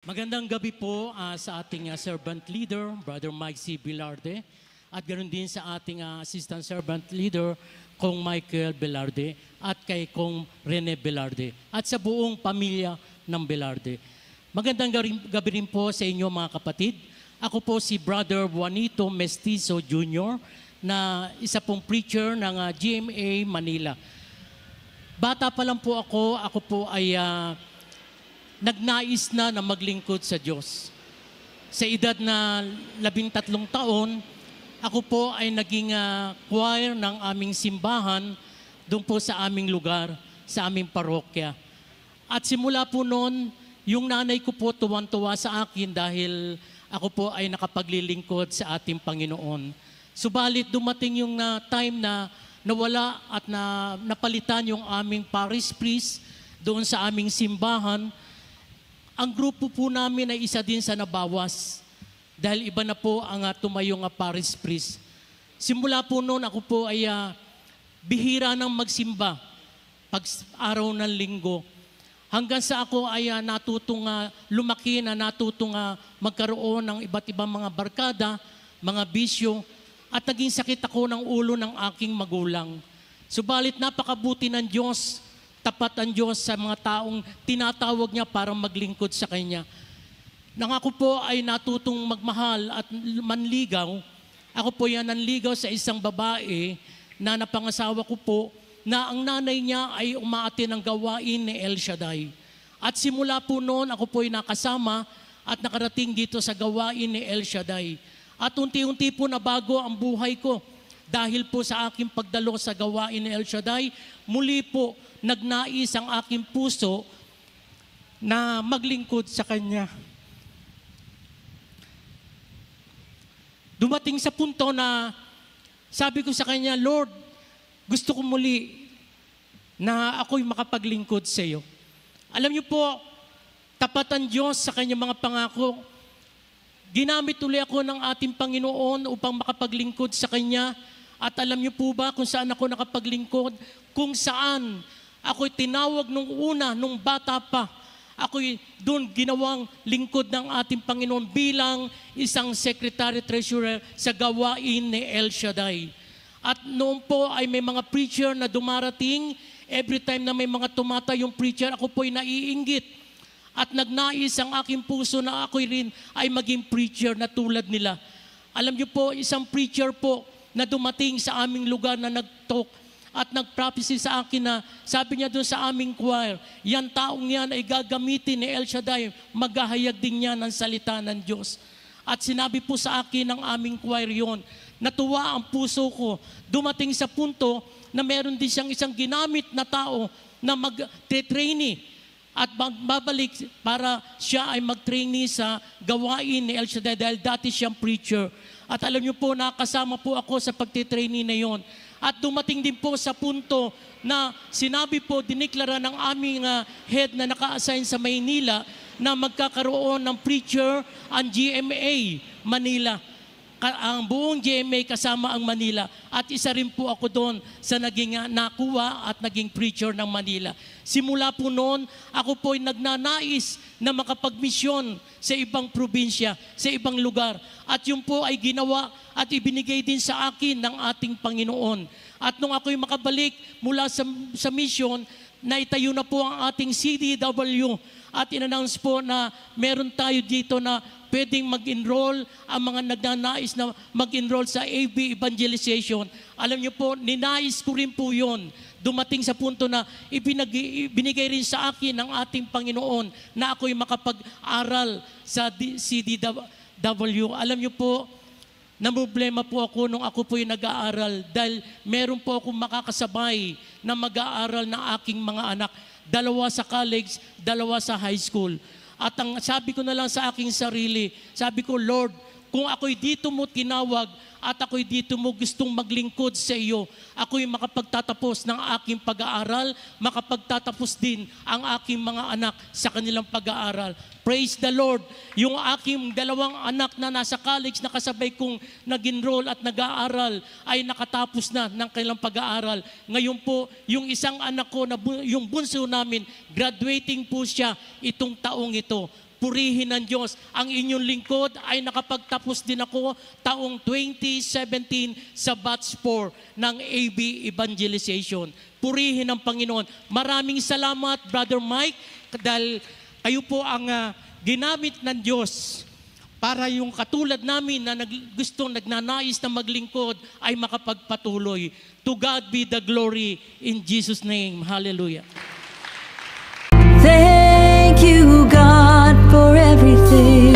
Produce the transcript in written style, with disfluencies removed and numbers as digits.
Magandang gabi po sa ating servant leader, Brother Mike C. Velarde, at ganoon din sa ating assistant servant leader, Kong Michael Velarde, at kay Kong Rene Velarde, at sa buong pamilya ng Velarde. Magandang gabi rin po sa inyo mga kapatid. Ako po si Brother Juanito Mestizo Jr., na isa pong preacher ng GMA Manila. Bata pa lang po ako po ay nagnais na maglingkod sa Diyos. Sa edad na 13 taon, ako po ay naging choir ng aming simbahan doon po sa aming lugar, sa aming parokya. At simula po noon, yung nanay ko po tuwan-tuwa sa akin dahil ako po ay nakapaglilingkod sa ating Panginoon. Subalit dumating yung time na nawala at napalitan yung aming parish priest doon sa aming simbahan. Ang grupo po namin ay isa din sa nabawas dahil iba na po ang tumayong parish priest. Simula po noon ako po ay bihira ng magsimba pag araw ng linggo. Hanggang sa ako ay natutong lumaki na natutong magkaroon ng iba't ibang mga barkada, mga bisyo, at naging sakit ako ng ulo ng aking magulang. Subalit napakabuti ng Diyos, tapat ang Diyos sa mga taong tinatawag niya para maglingkod sa Kanya. Nang ako po ay natutong magmahal at manligaw, ako po yan nanligaw sa isang babae na napangasawa ko po, na ang nanay niya ay umaati ng gawain ni El Shaddai. At simula po noon, ako po ay nakasama at nakarating dito sa gawain ni El Shaddai. At unti-unti po nabago ang buhay ko. Dahil po sa aking pagdalo sa gawain ni El Shaddai, muli po nagnais ang aking puso na maglingkod sa Kanya. Dumating sa punto na sabi ko sa Kanya, Lord, gusto ko muli na ako'y makapaglingkod sa iyo. Alam niyo po, tapat ang Diyos sa Kanyang mga pangako. Ginamit ulit ako ng ating Panginoon upang makapaglingkod sa Kanya. At alam niyo po ba kung saan ako nakapaglingkod? Kung saan ako'y tinawag nung una, nung bata pa. Ako'y doon ginawang lingkod ng ating Panginoon bilang isang secretary treasurer sa gawain ni El Shaddai. At noon po ay may mga preacher na dumarating. Every time na may mga tumatayong preacher, ako po'y naiinggit. At nagnais ang aking puso na ako'y rin ay maging preacher na tulad nila. Alam niyo po, isang preacher po na dumating sa aming lugar na nag-talk at nag-prophecy sa akin na sabi niya doon sa aming choir, yan taong yan ay gagamitin ni El Shaddai, maghahayag din niya ng salita ng Diyos. At sinabi po sa akin ng aming choir yon, natuwa ang puso ko. Dumating sa punto na meron din siyang isang ginamit na tao na mag-trainee at babalik para siya ay mag-trainee sa gawain ni El Shaddai dahil dati siyang preacher. At alam niyo po, nakasama po ako sa pagtitrainee na yon. At dumating din po sa punto na sinabi po, diniklara ng aming head na naka-assign sa Maynila na magkakaroon ng preacher ang GMA Manila. Ang buong GMA kasama ang Manila. At isa rin po ako doon sa naging nakuha at naging preacher ng Manila. Simula po noon, ako po ay nagnanais na makapagmisyon sa ibang probinsya, sa ibang lugar. At yun po ay ginawa at ibinigay din sa akin ng ating Panginoon. At nung ako'y makabalik mula sa mission, naitayo na po ang ating CDW at in-announce po na meron tayo dito na pwedeng mag-enroll ang mga nagnanais na mag-enroll sa AB Evangelization. Alam niyo po, ninais ko rin po yun. Dumating sa punto na ibinigay rin sa akin ng ating Panginoon na ako'y makapag-aral sa CDW. Alam niyo po, namroblema po ako nung ako po'y nag-aaral dahil meron po akong makakasabay na mag-aaral ng aking mga anak. 2 sa college, 2 sa high school. At ang sabi ko na lang sa aking sarili, sabi ko, Lord, kung ako'y dito mo tinawag at ako'y dito mo gustong maglingkod sa iyo, ako'y makapagtatapos ng aking pag-aaral, makapagtatapos din ang aking mga anak sa kanilang pag-aaral. Praise the Lord. Yung aking 2 anak na nasa college na kasabay kong nag-enroll at nag-aaral ay nakatapos na ng kanilang pag-aaral. Ngayon po, yung isang anak ko, yung bunso namin, graduating po siya itong taong ito. purihin ng Diyos. Ang inyong lingkod ay nakapagtapos din ako taong 2017 sa batch 4 ng AB Evangelization. Purihin ng Panginoon. Maraming salamat, Brother Mike, dahil kayo po ang ginamit ng Diyos para yung katulad namin na nagnanais na maglingkod ay makapagpatuloy. To God be the glory in Jesus' name. Hallelujah. Thank you, God, for everything.